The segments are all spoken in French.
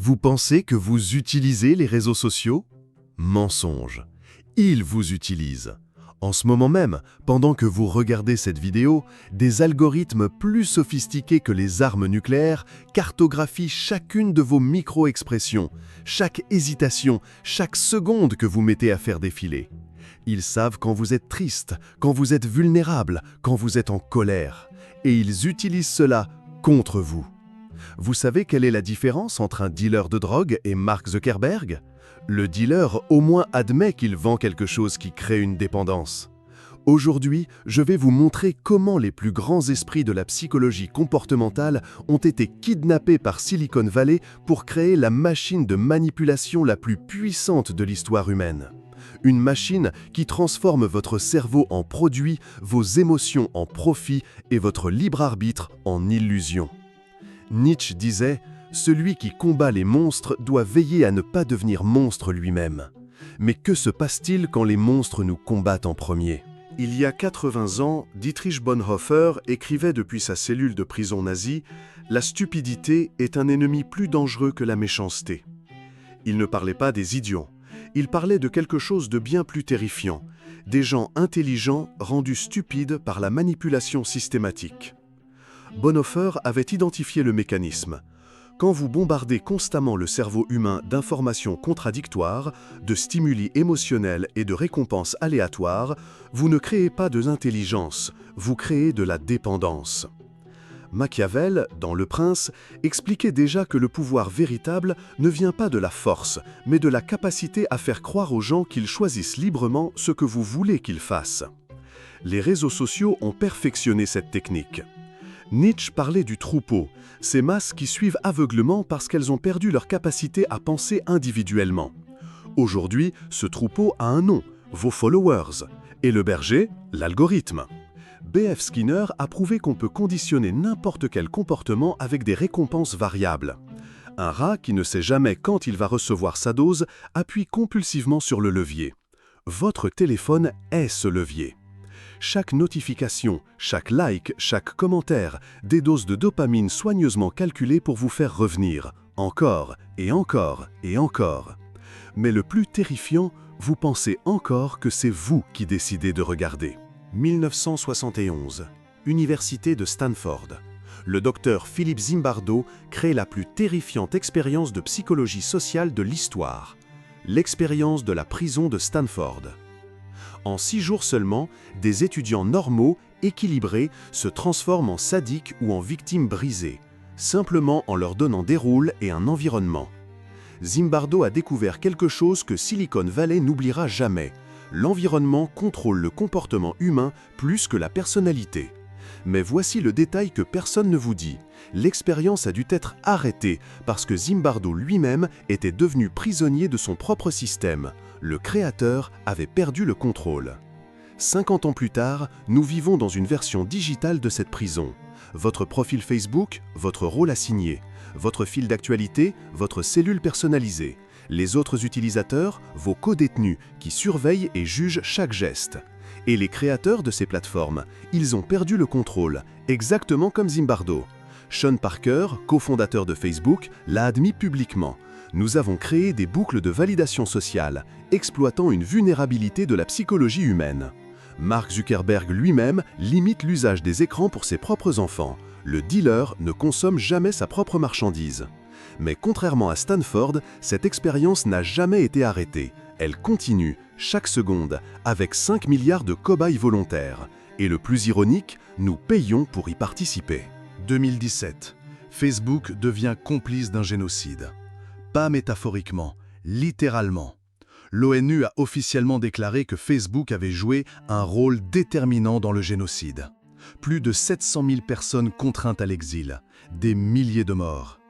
Vous pensez que vous utilisez les réseaux sociaux? Mensonge. Ils vous utilisent. En ce moment même, pendant que vous regardez cette vidéo, des algorithmes plus sophistiqués que les armes nucléaires cartographient chacune de vos micro-expressions, chaque hésitation, chaque seconde que vous mettez à faire défiler. Ils savent quand vous êtes triste, quand vous êtes vulnérable, quand vous êtes en colère. Et ils utilisent cela contre vous. Vous savez quelle est la différence entre un dealer de drogue et Mark Zuckerberg? Le dealer au moins admet qu'il vend quelque chose qui crée une dépendance. Aujourd'hui, je vais vous montrer comment les plus grands esprits de la psychologie comportementale ont été kidnappés par Silicon Valley pour créer la machine de manipulation la plus puissante de l'histoire humaine. Une machine qui transforme votre cerveau en produit, vos émotions en profit et votre libre arbitre en illusion. Nietzsche disait « Celui qui combat les monstres doit veiller à ne pas devenir monstre lui-même ». Mais que se passe-t-il quand les monstres nous combattent en premier? Il y a 80 ans, Dietrich Bonhoeffer écrivait depuis sa cellule de prison nazie « La stupidité est un ennemi plus dangereux que la méchanceté ». Il ne parlait pas des idiots, il parlait de quelque chose de bien plus terrifiant, des gens intelligents rendus stupides par la manipulation systématique. Bonhoeffer avait identifié le mécanisme. Quand vous bombardez constamment le cerveau humain d'informations contradictoires, de stimuli émotionnels et de récompenses aléatoires, vous ne créez pas de l'intelligence, vous créez de la dépendance. Machiavel, dans Le Prince, expliquait déjà que le pouvoir véritable ne vient pas de la force, mais de la capacité à faire croire aux gens qu'ils choisissent librement ce que vous voulez qu'ils fassent. Les réseaux sociaux ont perfectionné cette technique. Nietzsche parlait du troupeau, ces masses qui suivent aveuglement parce qu'elles ont perdu leur capacité à penser individuellement. Aujourd'hui, ce troupeau a un nom, vos followers, et le berger, l'algorithme. B.F. Skinner a prouvé qu'on peut conditionner n'importe quel comportement avec des récompenses variables. Un rat qui ne sait jamais quand il va recevoir sa dose appuie compulsivement sur le levier. Votre téléphone est ce levier. Chaque notification, chaque like, chaque commentaire, des doses de dopamine soigneusement calculées pour vous faire revenir, encore et encore et encore. Mais le plus terrifiant, vous pensez encore que c'est vous qui décidez de regarder. 1971, Université de Stanford. Le docteur Philippe Zimbardo crée la plus terrifiante expérience de psychologie sociale de l'histoire, l'expérience de la prison de Stanford. En 6 jours seulement, des étudiants normaux, équilibrés, se transforment en sadiques ou en victimes brisées, simplement en leur donnant des rôles et un environnement. Zimbardo a découvert quelque chose que Silicon Valley n'oubliera jamais. L'environnement contrôle le comportement humain plus que la personnalité. Mais voici le détail que personne ne vous dit. L'expérience a dû être arrêtée parce que Zimbardo lui-même était devenu prisonnier de son propre système. Le créateur avait perdu le contrôle. 50 ans plus tard, nous vivons dans une version digitale de cette prison. Votre profil Facebook, votre rôle assigné. Votre fil d'actualité, votre cellule personnalisée. Les autres utilisateurs, vos co-détenus, qui surveillent et jugent chaque geste. Et les créateurs de ces plateformes, ils ont perdu le contrôle, exactement comme Zimbardo. Sean Parker, cofondateur de Facebook, l'a admis publiquement. Nous avons créé des boucles de validation sociale, exploitant une vulnérabilité de la psychologie humaine. Mark Zuckerberg lui-même limite l'usage des écrans pour ses propres enfants. Le dealer ne consomme jamais sa propre marchandise. Mais contrairement à Stanford, cette expérience n'a jamais été arrêtée. Elle continue, chaque seconde, avec 5 milliards de cobayes volontaires. Et le plus ironique, nous payons pour y participer. 2017. Facebook devient complice d'un génocide. Pas métaphoriquement, littéralement. L'ONU a officiellement déclaré que Facebook avait joué un rôle déterminant dans le génocide. Plus de 700 000 personnes contraintes à l'exil, des milliers de morts.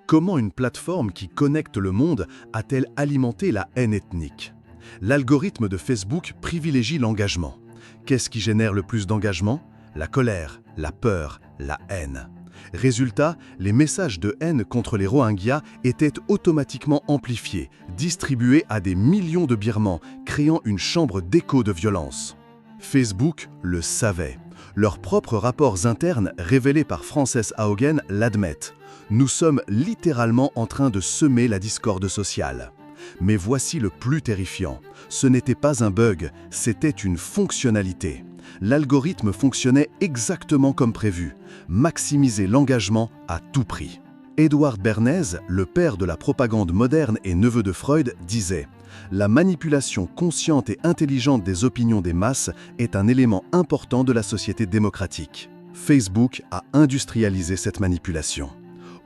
Comment une plateforme qui connecte le monde a-t-elle alimenté la haine ethnique? L'algorithme de Facebook privilégie l'engagement. Qu'est-ce qui génère le plus d'engagement? La colère, la peur, la haine. Résultat, les messages de haine contre les Rohingyas étaient automatiquement amplifiés, distribués à des millions de Birmans, créant une chambre d'écho de violence. Facebook le savait. Leurs propres rapports internes révélés par Frances Haugen l'admettent. Nous sommes littéralement en train de semer la discorde sociale. Mais voici le plus terrifiant. Ce n'était pas un bug, c'était une fonctionnalité. L'algorithme fonctionnait exactement comme prévu. Maximiser l'engagement à tout prix. Edward Bernays, le père de la propagande moderne et neveu de Freud, disait « La manipulation consciente et intelligente des opinions des masses est un élément important de la société démocratique. » Facebook a industrialisé cette manipulation.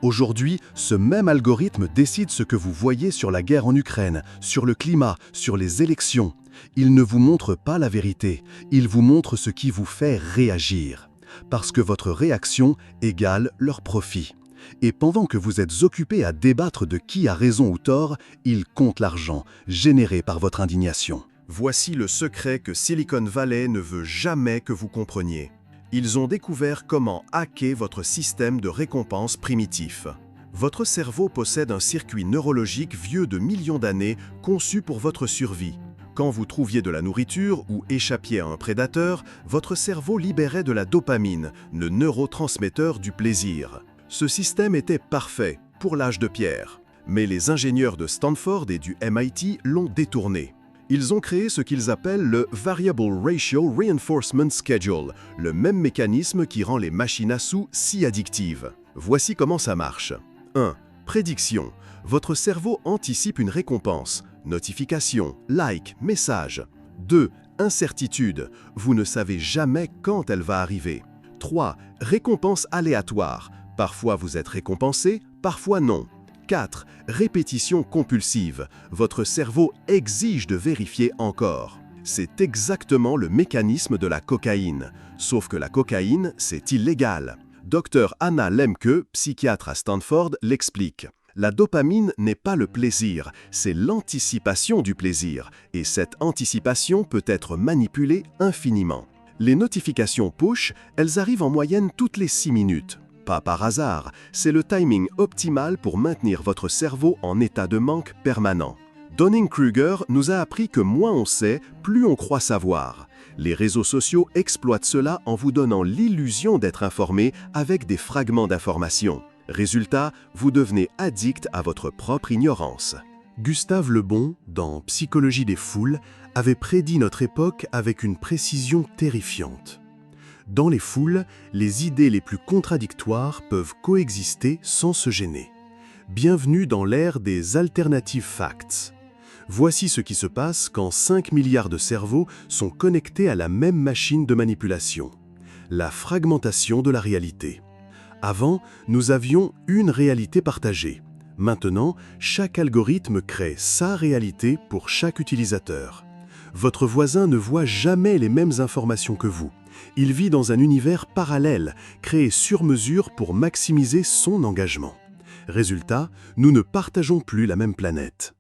Aujourd'hui, ce même algorithme décide ce que vous voyez sur la guerre en Ukraine, sur le climat, sur les élections. Il ne vous montre pas la vérité, il vous montre ce qui vous fait réagir. Parce que votre réaction égale leur profit. Et pendant que vous êtes occupé à débattre de qui a raison ou tort, ils comptent l'argent, généré par votre indignation. Voici le secret que Silicon Valley ne veut jamais que vous compreniez. Ils ont découvert comment hacker votre système de récompense primitif. Votre cerveau possède un circuit neurologique vieux de millions d'années conçu pour votre survie. Quand vous trouviez de la nourriture ou échappiez à un prédateur, votre cerveau libérait de la dopamine, le neurotransmetteur du plaisir. Ce système était parfait pour l'âge de pierre. Mais les ingénieurs de Stanford et du MIT l'ont détourné. Ils ont créé ce qu'ils appellent le Variable Ratio Reinforcement Schedule, le même mécanisme qui rend les machines à sous si addictives. Voici comment ça marche. 1. Prédiction. Votre cerveau anticipe une récompense. Notification, like, message. 2. Incertitude. Vous ne savez jamais quand elle va arriver. 3. Récompense aléatoire. Parfois vous êtes récompensé, parfois non. 4. Répétition compulsive. Votre cerveau exige de vérifier encore. C'est exactement le mécanisme de la cocaïne. Sauf que la cocaïne, c'est illégal. Dr Anna Lembke, psychiatre à Stanford, l'explique. La dopamine n'est pas le plaisir, c'est l'anticipation du plaisir. Et cette anticipation peut être manipulée infiniment. Les notifications push, elles arrivent en moyenne toutes les 6 minutes. Pas par hasard, c'est le timing optimal pour maintenir votre cerveau en état de manque permanent. Dunning-Kruger nous a appris que moins on sait, plus on croit savoir. Les réseaux sociaux exploitent cela en vous donnant l'illusion d'être informé avec des fragments d'informations. Résultat, vous devenez addict à votre propre ignorance. Gustave Le Bon, dans Psychologie des foules, avait prédit notre époque avec une précision terrifiante. Dans les foules, les idées les plus contradictoires peuvent coexister sans se gêner. Bienvenue dans l'ère des alternative facts. Voici ce qui se passe quand 5 milliards de cerveaux sont connectés à la même machine de manipulation. La fragmentation de la réalité. Avant, nous avions une réalité partagée. Maintenant, chaque algorithme crée sa réalité pour chaque utilisateur. Votre voisin ne voit jamais les mêmes informations que vous. Il vit dans un univers parallèle, créé sur mesure pour maximiser son engagement. Résultat, nous ne partageons plus la même planète.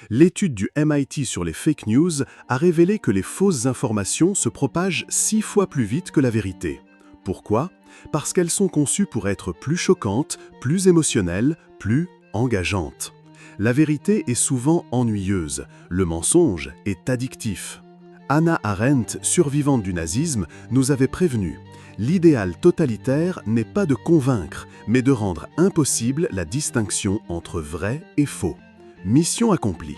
L'étude du MIT sur les fake news a révélé que les fausses informations se propagent 6 fois plus vite que la vérité. Pourquoi? Parce qu'elles sont conçues pour être plus choquantes, plus émotionnelles, plus engageantes. La vérité est souvent ennuyeuse, le mensonge est addictif. Hannah Arendt, survivante du nazisme, nous avait prévenu. L'idéal totalitaire n'est pas de convaincre, mais de rendre impossible la distinction entre vrai et faux. Mission accomplie.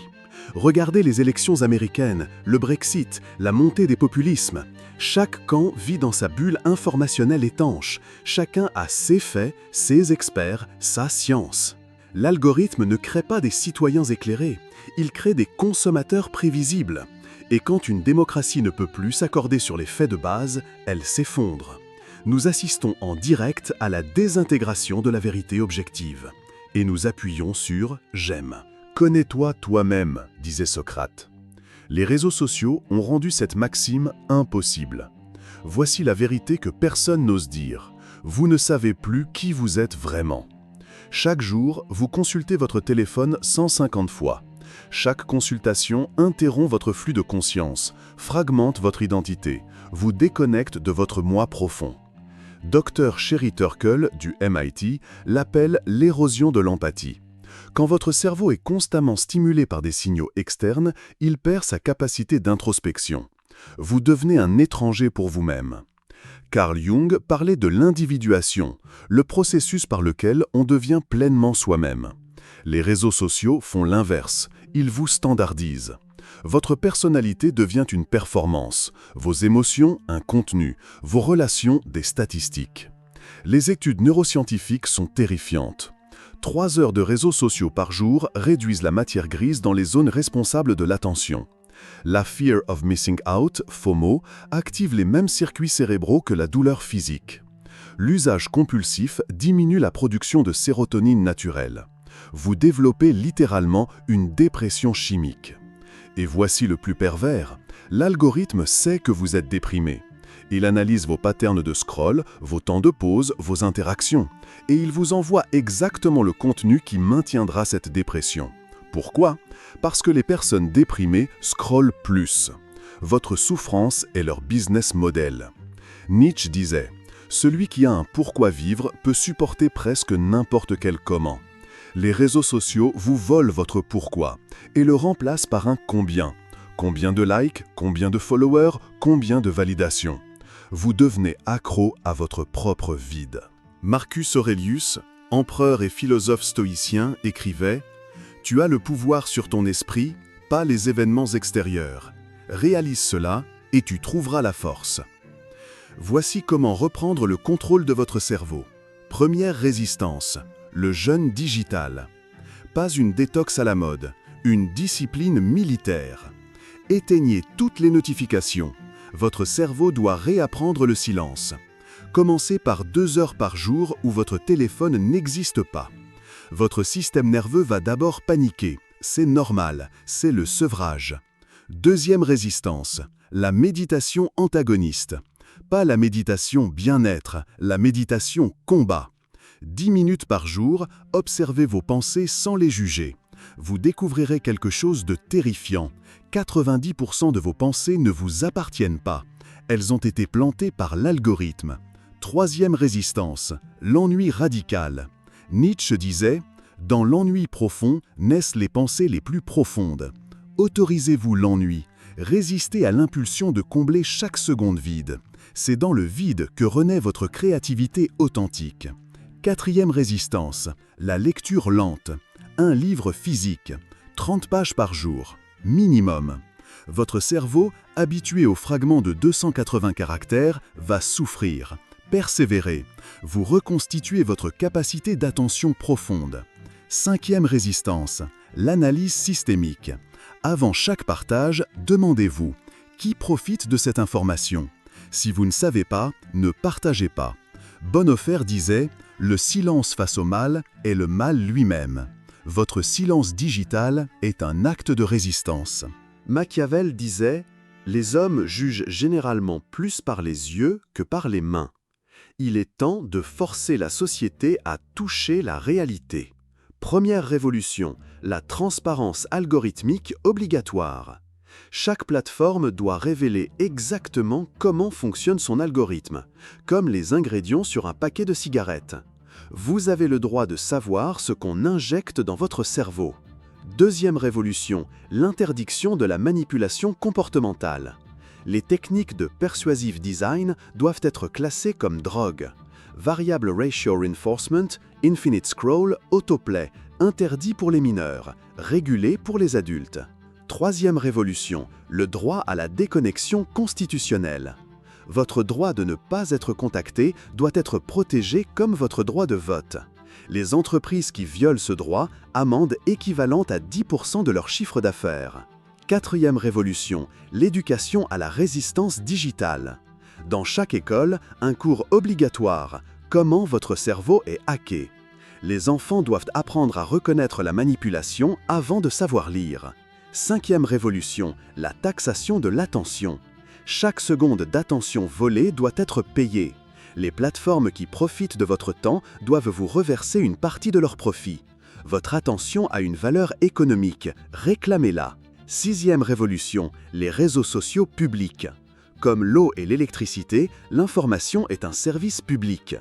Regardez les élections américaines, le Brexit, la montée des populismes. Chaque camp vit dans sa bulle informationnelle étanche. Chacun a ses faits, ses experts, sa science. L'algorithme ne crée pas des citoyens éclairés, il crée des consommateurs prévisibles. Et quand une démocratie ne peut plus s'accorder sur les faits de base, elle s'effondre. Nous assistons en direct à la désintégration de la vérité objective. Et nous appuyons sur « j'aime ». Connais-toi toi-même, disait Socrate. Les réseaux sociaux ont rendu cette maxime impossible. Voici la vérité que personne n'ose dire. Vous ne savez plus qui vous êtes vraiment. Chaque jour, vous consultez votre téléphone 150 fois. Chaque consultation interrompt votre flux de conscience, fragmente votre identité, vous déconnecte de votre moi profond. Dr Sherry Turkle, du MIT, l'appelle l'érosion de l'empathie. Quand votre cerveau est constamment stimulé par des signaux externes, il perd sa capacité d'introspection. Vous devenez un étranger pour vous-même. Carl Jung parlait de l'individuation, le processus par lequel on devient pleinement soi-même. Les réseaux sociaux font l'inverse, ils vous standardisent. Votre personnalité devient une performance, vos émotions un contenu, vos relations des statistiques. Les études neuroscientifiques sont terrifiantes. 3 heures de réseaux sociaux par jour réduisent la matière grise dans les zones responsables de l'attention. La fear of missing out, FOMO, active les mêmes circuits cérébraux que la douleur physique. L'usage compulsif diminue la production de sérotonine naturelle. Vous développez littéralement une dépression chimique. Et voici le plus pervers, l'algorithme sait que vous êtes déprimé. Il analyse vos patterns de scroll, vos temps de pause, vos interactions, et il vous envoie exactement le contenu qui maintiendra cette dépression. Pourquoi? Parce que les personnes déprimées scrollent plus. Votre souffrance est leur business model. Nietzsche disait « Celui qui a un pourquoi vivre peut supporter presque n'importe quel comment ». Les réseaux sociaux vous volent votre pourquoi et le remplacent par un combien. Combien de likes, combien de followers, combien de validations. Vous devenez accro à votre propre vide. Marcus Aurelius, empereur et philosophe stoïcien, écrivait « Tu as le pouvoir sur ton esprit, pas les événements extérieurs. Réalise cela et tu trouveras la force. » Voici comment reprendre le contrôle de votre cerveau. Première résistance, le jeûne digital. Pas une détox à la mode, une discipline militaire. Éteignez toutes les notifications. Votre cerveau doit réapprendre le silence. Commencez par 2 heures par jour où votre téléphone n'existe pas. Votre système nerveux va d'abord paniquer. C'est normal, c'est le sevrage. Deuxième résistance, la méditation antagoniste. Pas la méditation bien-être, la méditation combat. 10 minutes par jour, observez vos pensées sans les juger. Vous découvrirez quelque chose de terrifiant. 90% de vos pensées ne vous appartiennent pas. Elles ont été plantées par l'algorithme. Troisième résistance, l'ennui radical. Nietzsche disait « Dans l'ennui profond naissent les pensées les plus profondes. Autorisez-vous l'ennui. Résistez à l'impulsion de combler chaque seconde vide. C'est dans le vide que renaît votre créativité authentique. » Quatrième résistance, la lecture lente. Un livre physique, 30 pages par jour, minimum. Votre cerveau, habitué aux fragments de 280 caractères, va souffrir. Persévérez. Vous reconstituez votre capacité d'attention profonde. Cinquième résistance, l'analyse systémique. Avant chaque partage, demandez-vous « Qui profite de cette information ?» Si vous ne savez pas, ne partagez pas. Bonhoeffer disait « Le silence face au mal est le mal lui-même. Votre silence digital est un acte de résistance. » Machiavel disait « Les hommes jugent généralement plus par les yeux que par les mains. Il est temps de forcer la société à toucher la réalité. » Première révolution, la transparence algorithmique obligatoire. Chaque plateforme doit révéler exactement comment fonctionne son algorithme, comme les ingrédients sur un paquet de cigarettes. Vous avez le droit de savoir ce qu'on injecte dans votre cerveau. Deuxième révolution, l'interdiction de la manipulation comportementale. Les techniques de persuasive design doivent être classées comme drogue. Variable ratio reinforcement, infinite scroll, autoplay, interdit pour les mineurs, régulé pour les adultes. Troisième révolution, le droit à la déconnexion constitutionnelle. Votre droit de ne pas être contacté doit être protégé comme votre droit de vote. Les entreprises qui violent ce droit amendent équivalente à 10% de leur chiffre d'affaires. Quatrième révolution, l'éducation à la résistance digitale. Dans chaque école, un cours obligatoire, comment votre cerveau est hacké. Les enfants doivent apprendre à reconnaître la manipulation avant de savoir lire. Cinquième révolution, la taxation de l'attention. Chaque seconde d'attention volée doit être payée. Les plateformes qui profitent de votre temps doivent vous reverser une partie de leur profit. Votre attention a une valeur économique, réclamez-la. Sixième révolution, les réseaux sociaux publics. Comme l'eau et l'électricité, l'information est un service public.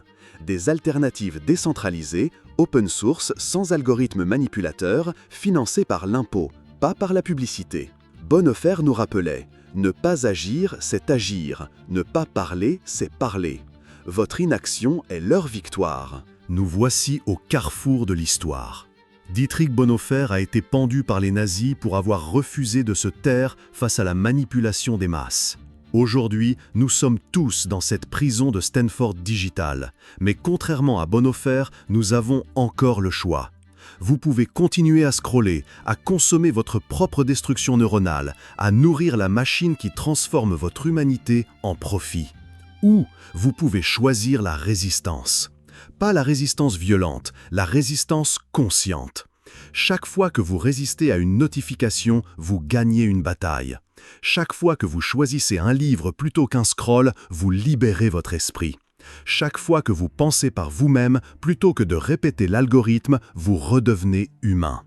Des alternatives décentralisées, open source, sans algorithme manipulateur, financées par l'impôt, pas par la publicité. Bonhoeffer nous rappelait Ne pas agir, c'est agir. Ne pas parler, c'est parler. Votre inaction est leur victoire. Nous voici au carrefour de l'histoire. Dietrich Bonhoeffer a été pendu par les nazis pour avoir refusé de se taire face à la manipulation des masses. Aujourd'hui, nous sommes tous dans cette prison de Stanford Digital. Mais contrairement à Bonhoeffer, nous avons encore le choix. Vous pouvez continuer à scroller, à consommer votre propre destruction neuronale, à nourrir la machine qui transforme votre humanité en profit. Ou vous pouvez choisir la résistance. Pas la résistance violente, la résistance consciente. Chaque fois que vous résistez à une notification, vous gagnez une bataille. Chaque fois que vous choisissez un livre plutôt qu'un scroll, vous libérez votre esprit. Chaque fois que vous pensez par vous-même, plutôt que de répéter l'algorithme, vous redevenez humain.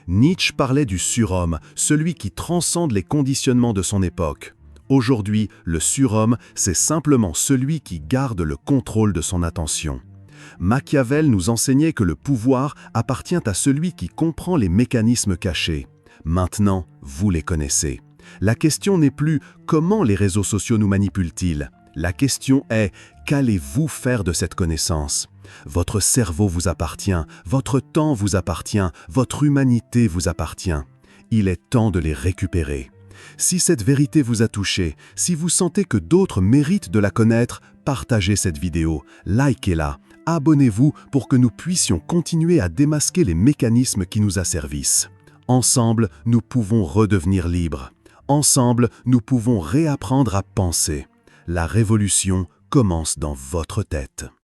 Nietzsche parlait du surhomme, celui qui transcende les conditionnements de son époque. Aujourd'hui, le surhomme, c'est simplement celui qui garde le contrôle de son attention. Machiavel nous enseignait que le pouvoir appartient à celui qui comprend les mécanismes cachés. Maintenant, vous les connaissez. La question n'est plus « comment les réseaux sociaux nous manipulent-ils » La question est « qu'allez-vous faire de cette connaissance ?» Votre cerveau vous appartient, votre temps vous appartient, votre humanité vous appartient. Il est temps de les récupérer. Si cette vérité vous a touché, si vous sentez que d'autres méritent de la connaître, partagez cette vidéo, likez-la, abonnez-vous pour que nous puissions continuer à démasquer les mécanismes qui nous asservissent. Ensemble, nous pouvons redevenir libres. Ensemble, nous pouvons réapprendre à penser. La révolution commence dans votre tête.